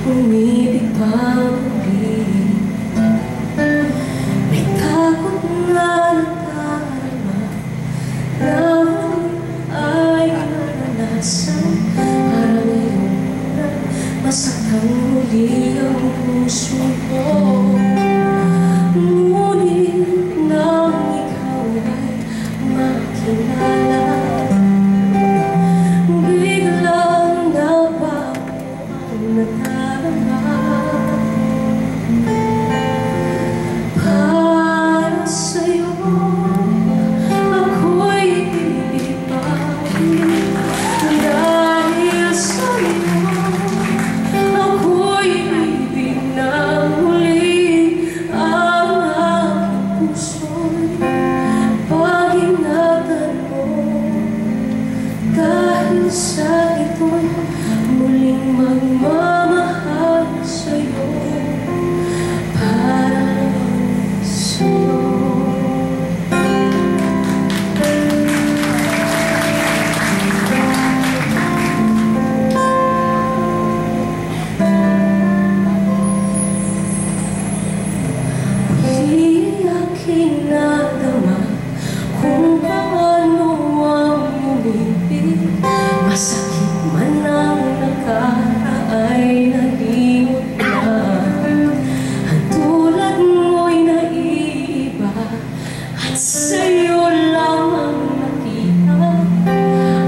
umibig pa muli. May takot na nadarama na ay naranasan. Para ngayon na masaktan muli ang puso ko. Ngunit nang ikaw ay makilala, biglang nabago ang nadarama. Para sa'yo ako'y ibibigay. Dahil sa'yo ako'y ibig na muli. Ang aking puso'y pag-ingatan mo. Dahil sa ito'y muling magmamahal sa'yo. Para sa'yo. Di aking nadama kung paano ang umibig. Masakit man ang nakaraay nalimot na. Ang tulad mo'y naiiba at sa'yo lamang nakita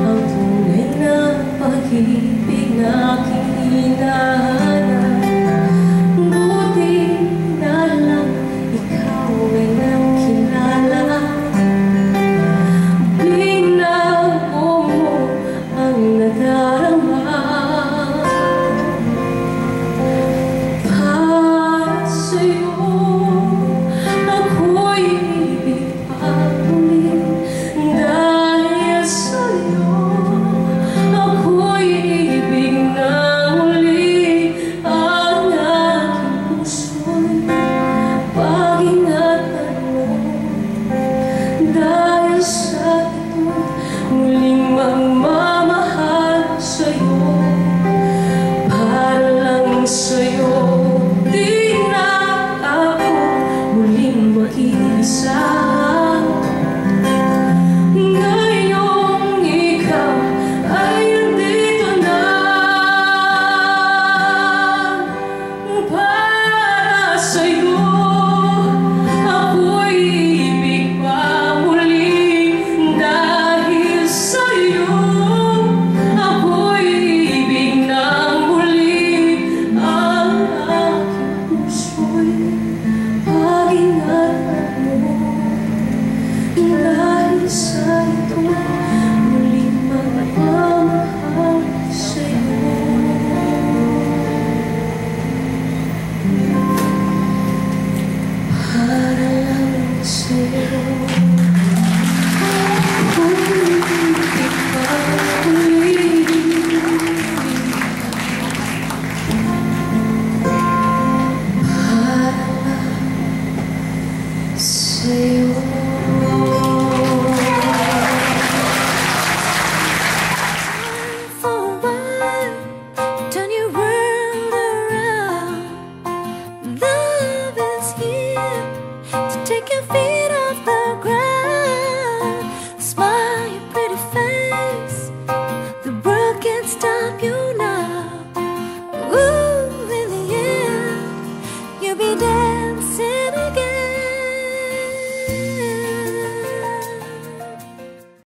ang tunay na pag-ibig na aking hinahanap. Buti na lang ikaw ay nakilala. Binago mo ang nadarama. Para sa'yo ako'y ibig pa muli. Dahil sa'yo ako'y ibig na muli. Ang aking puso'y pag-ingatan mo. Dahil sa ito'y muling magmamahal sa'yo. Para lang sa'yo, di na ako muling mag-iisa. Ngayong ikaw ay nandito na. Para sa'yo ako'y ibig pa muli. Dahil sa'yo ako'y ibig na muli. Ang aking puso'y pag-ingatan mo. Dahil sa ito'y muling magmamahal sa'yo. Para lang sa'yo umibig pa muli. Para lang sa'yo. For a while, turn your world around. Love is here to take your feet off the ground. Smile your pretty face. The world can't stop you now.